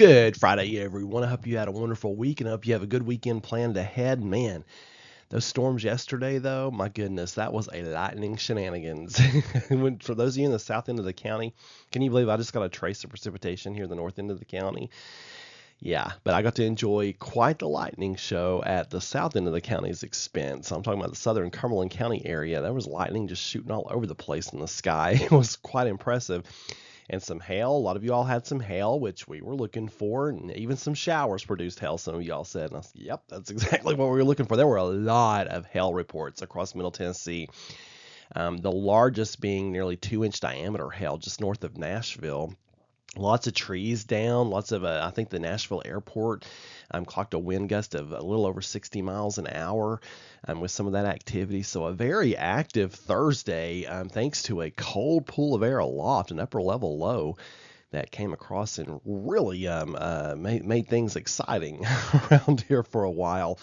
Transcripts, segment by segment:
Good Friday, everyone. I hope you had a wonderful week and I hope you have a good weekend planned ahead. Man, those storms yesterday, though, my goodness, that was a lightning shenanigans. For those of you in the south end of the county, can you believe I just got a trace of precipitation here in the north end of the county? Yeah, but I got to enjoy quite the lightning show at the south end of the county's expense. I'm talking about the southern Cumberland County area. There was lightning just shooting all over the place in the sky. It was quite impressive. And some hail. A lot of you all had some hail, which we were looking for, and even some showers produced hail, some of y'all said. And I said, yep, that's exactly what we were looking for. There were a lot of hail reports across Middle Tennessee, the largest being nearly 2-inch diameter hail just north of Nashville. Lots of trees down, lots of, I think the Nashville airport clocked a wind gust of a little over 60 miles an hour with some of that activity. So a very active Thursday thanks to a cold pool of air aloft, an upper level low that came across and really made things exciting around here for a while.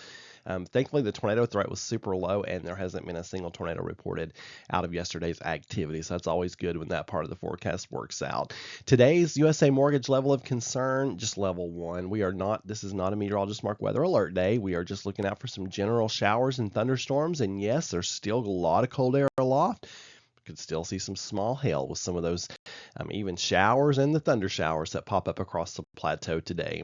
Thankfully, the tornado threat was super low, and there hasn't been a single tornado reported out of yesterday's activity. So that's always good when that part of the forecast works out. Today's USA mortgage level of concern, just level 1. This is not a meteorologist mark weather alert day. We are just looking out for some general showers and thunderstorms. And yes, there's still a lot of cold air aloft. Could still see some small hail with some of those even showers and the thunder showers that pop up across the plateau today.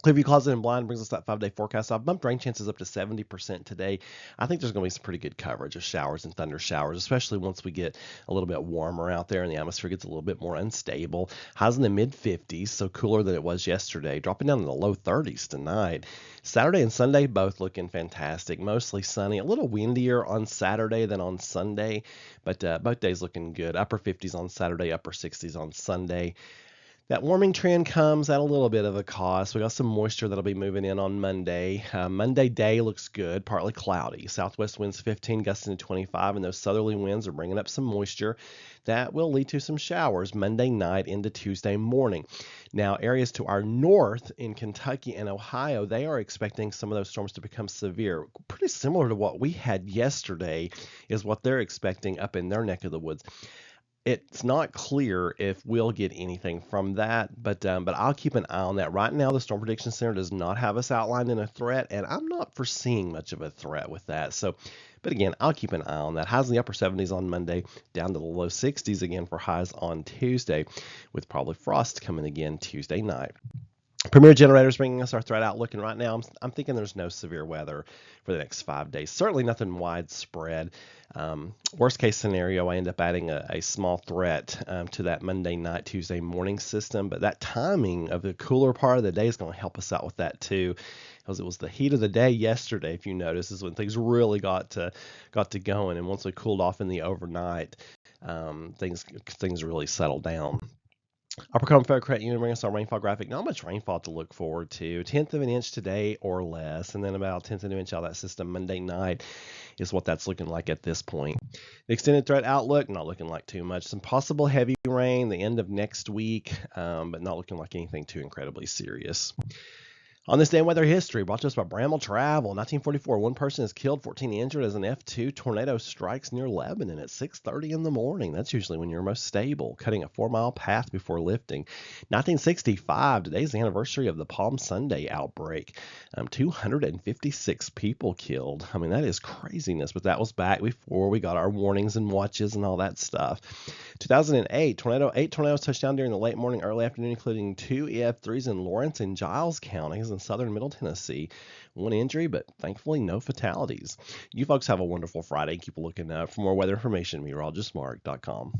Clearview Closet and Blind brings us that 5-day forecast. I've bumped rain chances up to 70% today. I think there's going to be some pretty good coverage of showers and thunder showers, especially once we get a little bit warmer out there and the atmosphere gets a little bit more unstable. Highs in the mid-50s, so cooler than it was yesterday, dropping down in the low 30s tonight. Saturday and Sunday both looking fantastic, mostly sunny, a little windier on Saturday than on Sunday, but both days looking good. Upper 50s on Saturday, upper 60s on Sunday. That warming trend comes at a little bit of a cost. We got some moisture that'll be moving in on Monday. Monday day looks good, partly cloudy. Southwest winds 15, gusting to 25, and those southerly winds are bringing up some moisture. That will lead to some showers Monday night into Tuesday morning. Now, areas to our north in Kentucky and Ohio, they are expecting some of those storms to become severe. Pretty similar to what we had yesterday is what they're expecting up in their neck of the woods. It's not clear if we'll get anything from that, but I'll keep an eye on that. Right now, the Storm Prediction Center does not have us outlined in a threat, and I'm not foreseeing much of a threat with that. But again, I'll keep an eye on that. Highs in the upper 70s on Monday, down to the low 60s again for highs on Tuesday, with probably frost coming again Tuesday night. Premier Generators bringing us our threat outlook, and right now I'm thinking there's no severe weather for the next 5 days. Certainly nothing widespread. Worst case scenario, I end up adding a small threat to that Monday night, Tuesday morning system, but that timing of the cooler part of the day is going to help us out with that too, because it was the heat of the day yesterday, if you notice, is when things really got to going, and once we cooled off in the overnight, things really settled down. Upper Cumberland Credit Union bringing us our rainfall graphic. Not much rainfall to look forward to. 1/10 of an inch today or less, and then about 1/10 of an inch out of that system Monday night is what that's looking like at this point. The extended threat outlook, not looking like too much. Some possible heavy rain the end of next week, but not looking like anything too incredibly serious. On this day in weather history, brought to us by Bramble Travel. 1944, one person is killed, 14 injured as an F2 tornado strikes near Lebanon at 6:30 in the morning. That's usually when you're most stable, cutting a 4-mile path before lifting. 1965, today's the anniversary of the Palm Sunday outbreak. 256 people killed. I mean, that is craziness, but that was back before we got our warnings and watches and all that stuff. 2008, eight tornadoes touched down during the late morning, early afternoon, including 2 EF3s in Lawrence and Giles counties in southern Middle Tennessee. One injury, but thankfully no fatalities. You folks have a wonderful Friday. Keep looking for more weather information, meteorologistmark.com.